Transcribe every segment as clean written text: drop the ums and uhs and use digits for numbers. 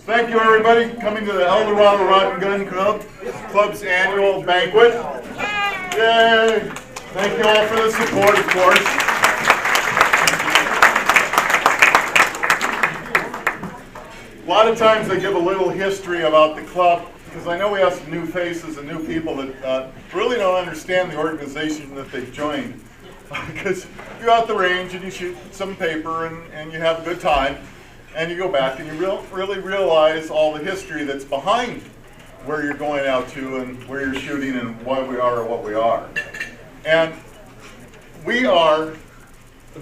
Thank you, everybody, coming to the Dorado Rod and Gun Club's annual banquet. Yay! Thank you all for the support, of course. A lot of times I give a little history about the club because I know we have some new faces and new people that really don't understand the organization that they've joined. Because you're out the range and you shoot some paper and you have a good time, and you go back and you really realize all the history that's behind where you're going out to and where you're shooting and why we are what we are. And we are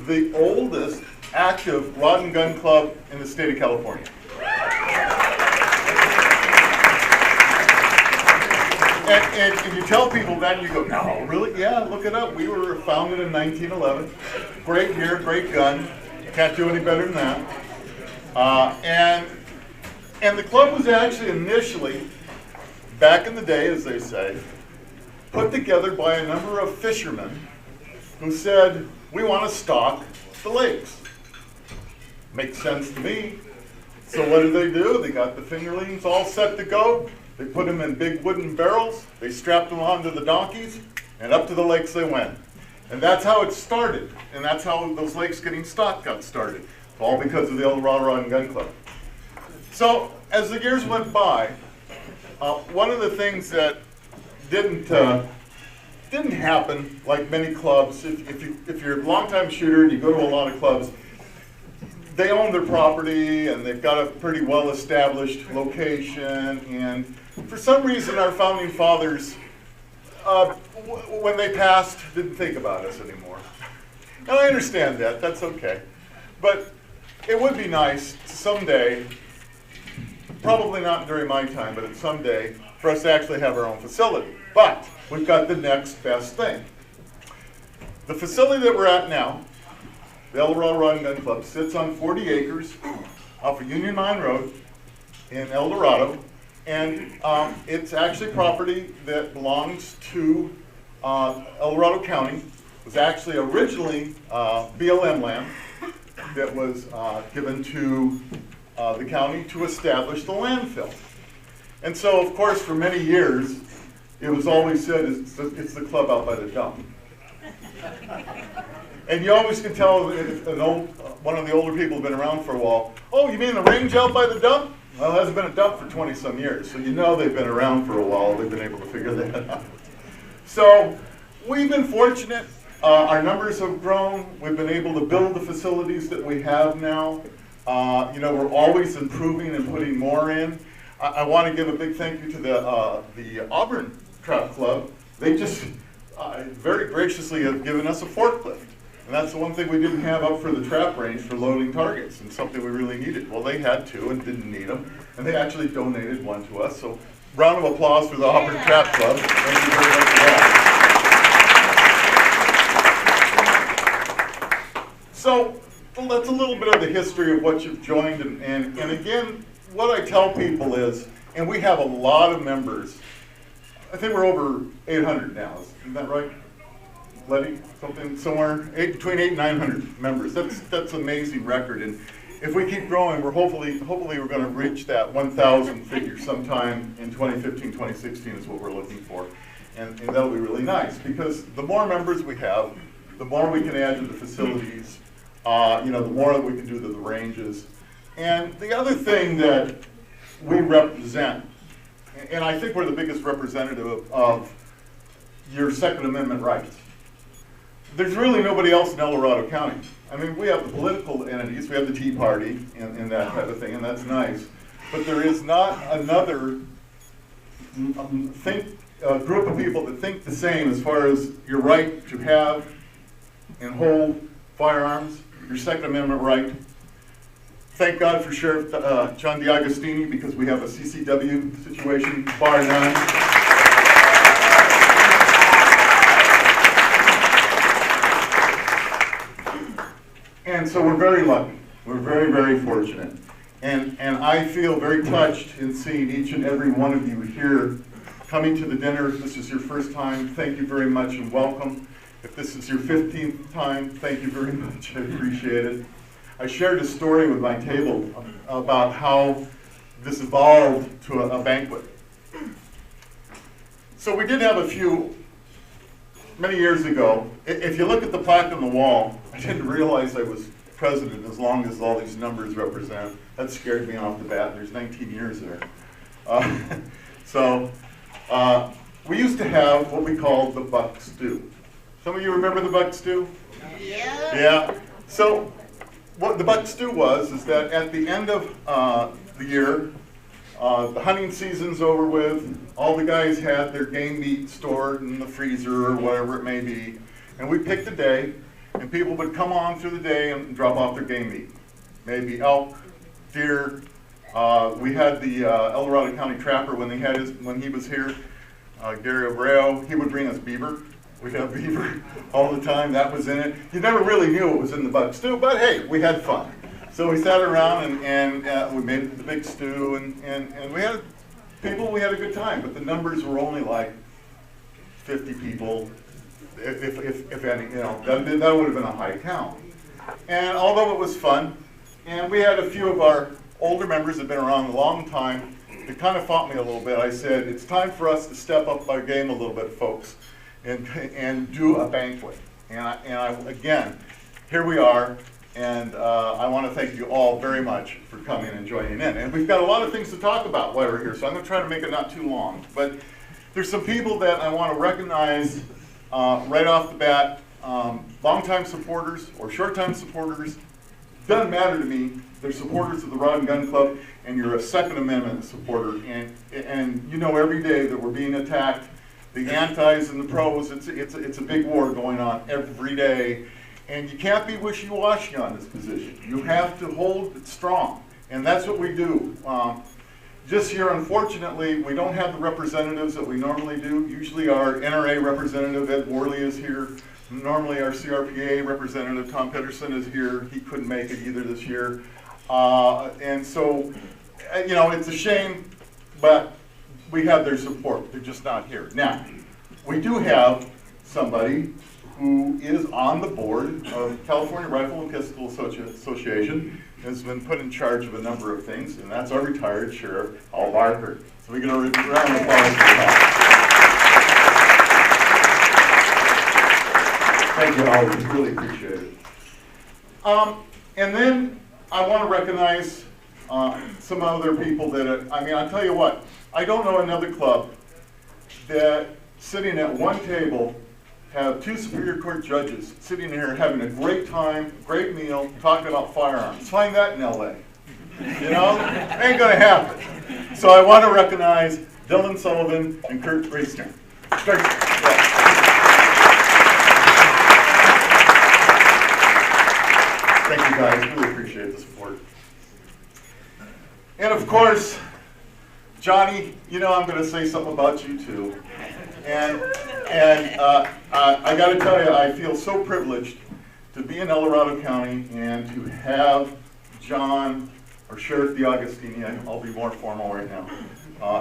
the oldest active rod and gun club in the state of California. And you tell people that, and you go, no, really? Yeah, look it up. We were founded in 1911. Great year, great gun. Can't do any better than that. And the club was actually initially, back in the day, as they say, put together by a number of fishermen who said, we want to stock the lakes. Makes sense to me. So what did they do? They got the fingerlings all set to go. They put them in big wooden barrels, they strapped them onto the donkeys, and up to the lakes they went. And that's how it started, and that's how those lakes getting stocked got started, all because of the Dorado Rod and Gun Club. So as the years went by, one of the things that didn't happen like many clubs, if you're a longtime shooter and you go to a lot of clubs, they own their property and they've got a pretty well-established location, and for some reason our founding fathers, when they passed, didn't think about us anymore. And I understand that, that's okay. But it would be nice someday, probably not during my time, but someday, for us to actually have our own facility. But we've got the next best thing. The facility that we're at now, the Dorado Rod and Gun Club, sits on 40 acres off of Union Mine Road in El Dorado, and it's actually property that belongs to El Dorado County. It was actually originally BLM land that was given to the county to establish the landfill. And so, of course, for many years, it was always said it's the club out by the dump. And you always can tell if one of the older people have been around for a while, oh, you mean the range out by the dump? Well, it hasn't been a dump for 20-some years, so you know they've been around for a while. They've been able to figure that out. So we've been fortunate. Our numbers have grown. We've been able to build the facilities that we have now. We're always improving and putting more in. I want to give a big thank you to the Auburn Trap Club. They just very graciously have given us a forklift. And that's the one thing we didn't have up for the trap range for loading targets, and something we really needed. Well, they had two and didn't need them, and they actually donated one to us. So round of applause for the Auburn Trap Club. Thank you very much for that. So that's a little bit of the history of what you've joined, and again, what I tell people is, and we have a lot of members. I think we're over 800 now, isn't that right? Letty, something somewhere between 800 and 900 members. That's an amazing record, and if we keep growing, we're hopefully we're going to reach that 1,000 figure sometime in 2015, 2016 is what we're looking for, and that'll be really nice because the more members we have, the more we can add to the facilities, the more that we can do to the ranges, and the other thing that we represent, and I think we're the biggest representative of your Second Amendment rights. There's really nobody else in El Dorado County. I mean, we have the political entities, we have the Tea Party and that type of thing, and that's nice. But there is not another group of people that think the same as far as your right to have and hold firearms, your Second Amendment right. Thank God for Sheriff John DiAgostini, because we have a CCW situation, bar none. And so we're very lucky. We're very, very fortunate. And I feel very touched in seeing each and every one of you here coming to the dinner. If this is your first time, thank you very much and welcome. If this is your 15th time, thank you very much. I appreciate it. I shared a story with my table about how this evolved to a banquet. So we did have a few many years ago. If you look at the plaque on the wall, I didn't realize I was president as long as all these numbers represent. That scared me off the bat. There's 19 years there. We used to have what we called the buck stew. Some of you remember the buck stew? Yeah. Yeah. So what the buck stew was is that at the end of the year, the hunting season's over with, all the guys had their game meat stored in the freezer or whatever it may be, and we picked a day, and people would come on through the day and drop off their game meat. Maybe elk, deer. We had the El Dorado County Trapper when he was here, Gary Abreu. He would bring us beaver. We'd have beaver all the time. That was in it. You never really knew it was in the buck stew, but hey, we had fun. So we sat around and we made the big stew, and we had people. We had a good time, but the numbers were only like 50 people, if any. You know, that would have been a high count. And although it was fun, and we had a few of our older members that had been around a long time, it kind of fought me a little bit. I said, it's time for us to step up our game a little bit, folks, and do a banquet. And I again, here we are, and I want to thank you all very much for coming and joining in. And we've got a lot of things to talk about while we're here, so I'm going to try to make it not too long. But there's some people that I want to recognize right off the bat, longtime supporters or short-time supporters. Doesn't matter to me. They're supporters of the Rod and Gun Club, and you're a Second Amendment supporter. And you know every day that we're being attacked. The antis and the pros, it's a big war going on every day. And you can't be wishy-washy on this position. You have to hold it strong. And that's what we do. This year, unfortunately, we don't have the representatives that we normally do. Usually our NRA representative, Ed Worley, is here. Normally our CRPA representative, Tom Pedersen, is here. He couldn't make it either this year. And so, you know, it's a shame, but we have their support. They're just not here. Now, we do have somebody who is on the board of California Rifle and Pistol Association, has been put in charge of a number of things, and that's our retired Sheriff, Al Barker. So we get a round of applause for that. Thank you, Al. We really appreciate it. And then I want to recognize some other people that, I'll tell you what, I don't know another club that sitting at one table have two Superior Court judges sitting here having a great time, great meal, talking about firearms. Find that in LA. You know? Ain't gonna happen. So I want to recognize Dylan Sullivan and Kurt Reisner. Thank you guys, really appreciate the support. And of course, Johnny, you know I'm gonna say something about you too. And I got to tell you, I feel so privileged to be in El Dorado County and to have John, or Sheriff DeAugustini, I'll be more formal right now,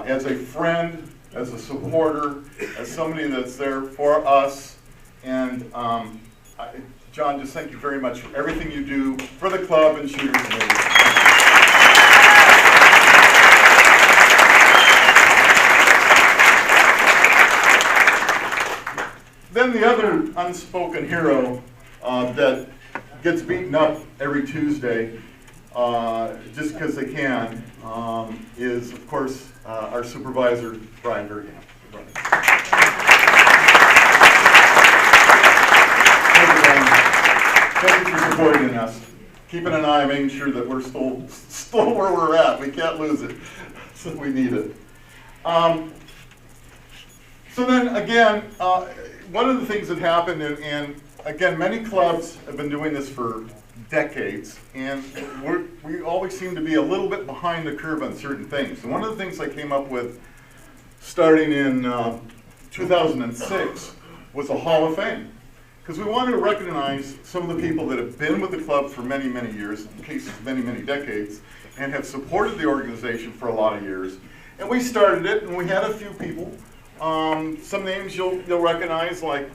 as a friend, as a supporter, as somebody that's there for us. And John, just thank you very much for everything you do for the club and Shooters Committee. Then the other unspoken hero that gets beaten up every Tuesday just because they can is, of course, our supervisor, Brian Bergkamp. Thank you for supporting us, keeping an eye, making sure that we're still where we're at. We can't lose it, so we need it. So then again, one of the things that happened, and again, many clubs have been doing this for decades, and we always seem to be a little bit behind the curve on certain things. And one of the things I came up with starting in 2006 was a Hall of Fame. Because we wanted to recognize some of the people that have been with the club for many, many years, in cases many, many decades, and have supported the organization for a lot of years. And we started it, and we had a few people. Some names you'll recognize, like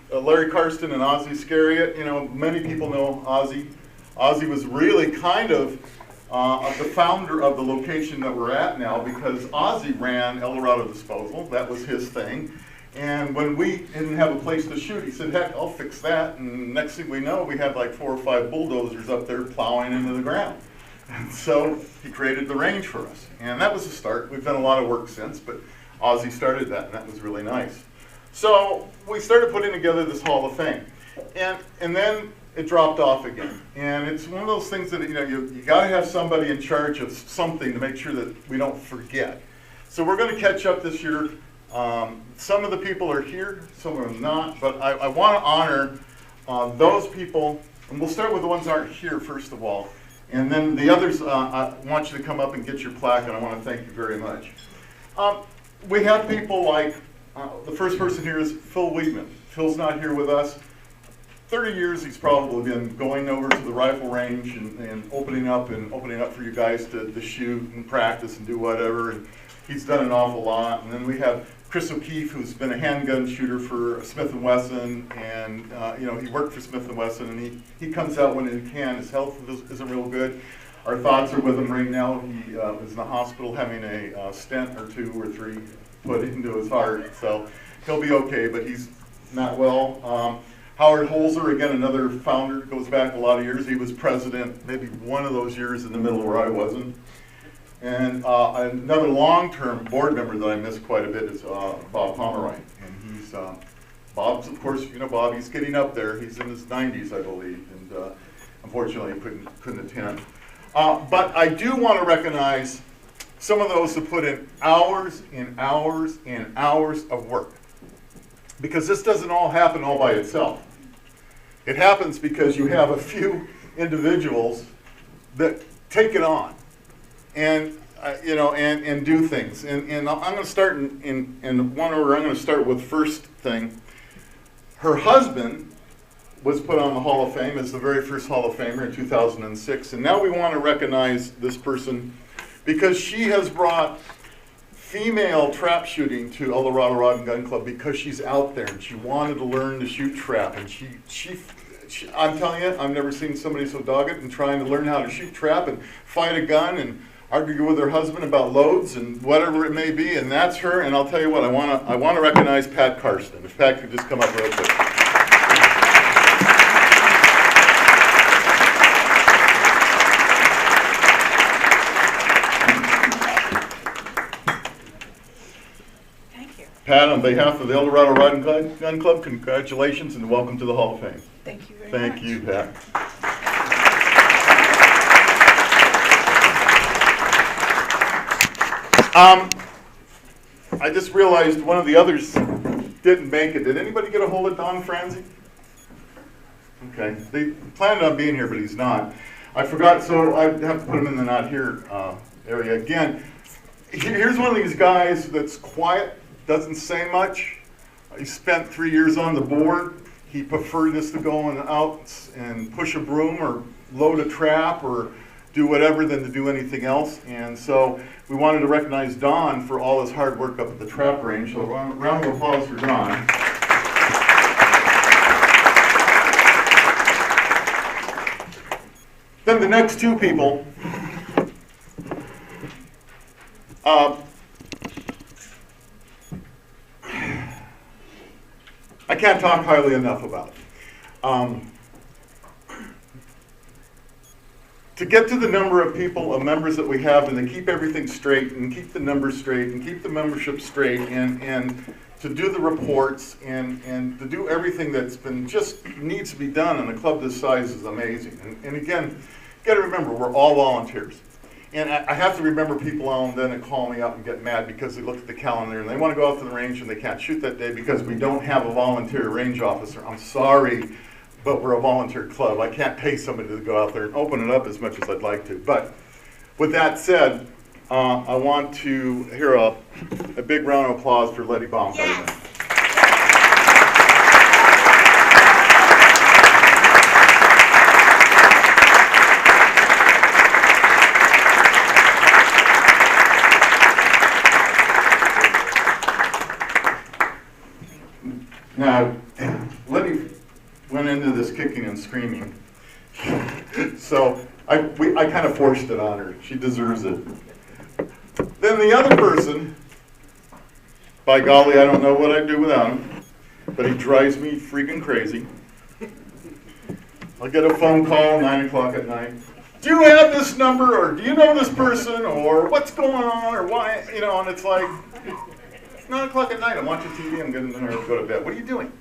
Larry Karsten and Ozzie Scariot. You know, many people know Ozzie. Ozzie was really kind of the founder of the location that we're at now, because Ozzy ran El Dorado Disposal. That was his thing. And when we didn't have a place to shoot, he said, heck, I'll fix that. And next thing we know, we had like 4 or 5 bulldozers up there plowing into the ground. And so he created the range for us. And that was the start. We've done a lot of work since, but Ozzy started that, and that was really nice. So we started putting together this Hall of Fame. And then it dropped off again. And it's one of those things that, you got to have somebody in charge of something to make sure that we don't forget. So we're going to catch up this year. Some of the people are here, some are not, but I want to honor those people, and we'll start with the ones that aren't here first of all. And then the others, I want you to come up and get your plaque, and I want to thank you very much. We have people like, the first person here is Phil Weedman. Phil's not here with us. 30 years he's probably been going over to the rifle range and opening up for you guys to shoot and practice and do whatever. And he's done an awful lot. And then we have Chris O'Keefe, who's been a handgun shooter for Smith & Wesson, and he worked for Smith & Wesson, and he comes out when he can. His health isn't real good. Our thoughts are with him right now. He is in the hospital having a stent or 2 or 3 put into his heart, so he'll be okay, but he's not well. Howard Holzer, again, another founder, goes back a lot of years. He was president maybe one of those years in the middle where I wasn't. And another long-term board member that I miss quite a bit is Bob Pomeroy. And he's, Bob's, of course, Bob, he's getting up there. He's in his 90s, I believe, and unfortunately couldn't attend. But I do want to recognize some of those who put in hours and hours and hours of work. Because this doesn't all happen all by itself. It happens because you have a few individuals that take it on. And and do things. And I'm going to start in one order. I'm going to start with first thing. Her husband was put on the Hall of Fame as the very first Hall of Famer in 2006. And now we want to recognize this person because she has brought female trap shooting to El Dorado Rod and Gun Club because she's out there and she wanted to learn to shoot trap. And she I'm telling you, I've never seen somebody so dogged and trying to learn how to shoot trap and fight a gun and argue with her husband about loads and whatever it may be, and that's her. And I'll tell you what, I want to recognize Pat Karsten. If Pat could just come up real quick. Thank you. Pat, on behalf of the El Dorado Rod and Gun Club, congratulations and welcome to the Hall of Fame. Thank you very much. Thank you, Pat. I just realized one of the others didn't make it. Did anybody get a hold of Don Franzi? Okay, they planned on being here, but he's not. I forgot, so I have to put him in the not here area. Again, here's one of these guys that's quiet, doesn't say much. He spent 3 years on the board. He preferred this to go out and push a broom or load a trap or do whatever than to do anything else. And so we wanted to recognize Don for all his hard work up at the trap range. So round of applause for Don. Then the next 2 people, I can't talk highly enough about. To get to the number of people, of members that we have, and to keep everything straight, and keep the numbers straight, and keep the membership straight, and to do the reports, and to do everything that's been just needs to be done in a club this size is amazing. And again, you got to remember, we're all volunteers. And I have to remember people now and then that call me up and get mad because they look at the calendar and they want to go out to the range and they can't shoot that day because we don't have a volunteer range officer. I'm sorry, but we're a volunteer club. I can't pay somebody to go out there and open it up as much as I'd like to. But with that said, I want to hear a big round of applause for Letty Baumgartner. Yes. Now, Letty went into this kicking and screaming. So I kind of forced it on her. She deserves it. Then the other person, by golly, I don't know what I'd do without him, but he drives me freaking crazy. I'll get a phone call 9 o'clock at night. Do you have this number, or do you know this person, or what's going on, or why, you know, and it's like, it's 9 o'clock at night, I'm watching TV, I'm getting dinner, go to bed. What are you doing?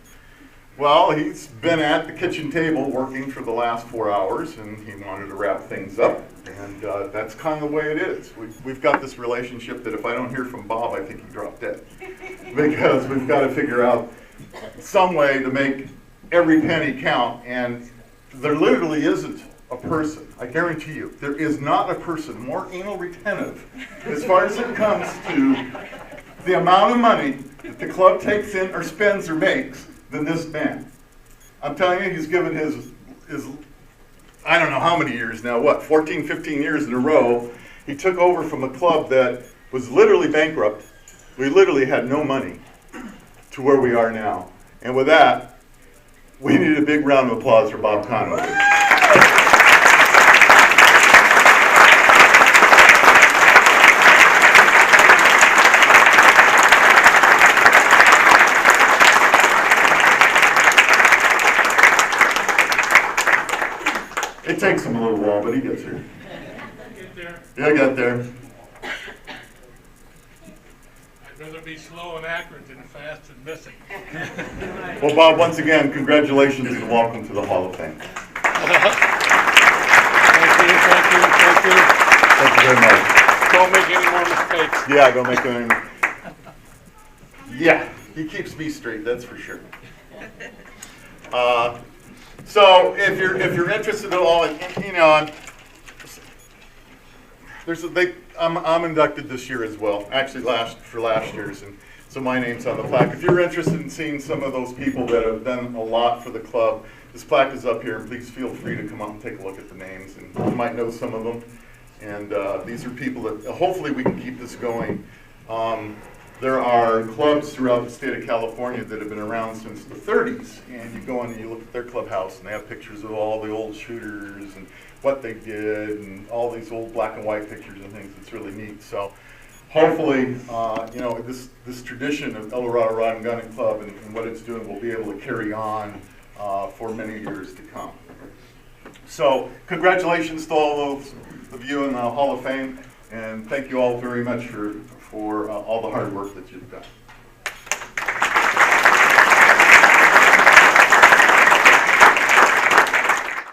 Well, he's been at the kitchen table working for the last 4 hours, and he wanted to wrap things up, and that's kind of the way it is. We've got this relationship that if I don't hear from Bob, I think he dropped dead. Because we've got to figure out some way to make every penny count, and there literally isn't a person, I guarantee you, there is not a person more anal retentive as far as it comes to the amount of money that the club takes in or spends or makes than this man. I'm telling you, he's given his I don't know how many years now, what, 14, 15 years in a row, he took over from a club that was literally bankrupt. We literally had no money to where we are now. And with that, we need a big round of applause for Bob Conover. It takes him a little while, but he gets here. Get there. Yeah, I got there. I'd rather be slow and accurate than fast and missing. Well, Bob, once again, congratulations and welcome to the Hall of Fame. Thank you. Thank you very much. Don't make any more mistakes. Yeah, don't make any. Yeah, he keeps me straight, that's for sure. So if you're interested at all, you know, I'm inducted this year as well. Actually, last year's, and so my name's on the plaque. If you're interested in seeing some of those people that have done a lot for the club, this plaque is up here. Please feel free to come up and take a look at the names, and you might know some of them. And these are people that hopefully we can keep this going. There are clubs throughout the state of California that have been around since the 30s, and you go in and you look at their clubhouse, and they have pictures of all the old shooters and what they did, and all these old black and white pictures and things. It's really neat. So hopefully, you know, this tradition of El Dorado Rod and Gun Club and what it's doing will be able to carry on for many years to come. So congratulations to all those of you in the Hall of Fame, and thank you all very much for all the hard work that you've done.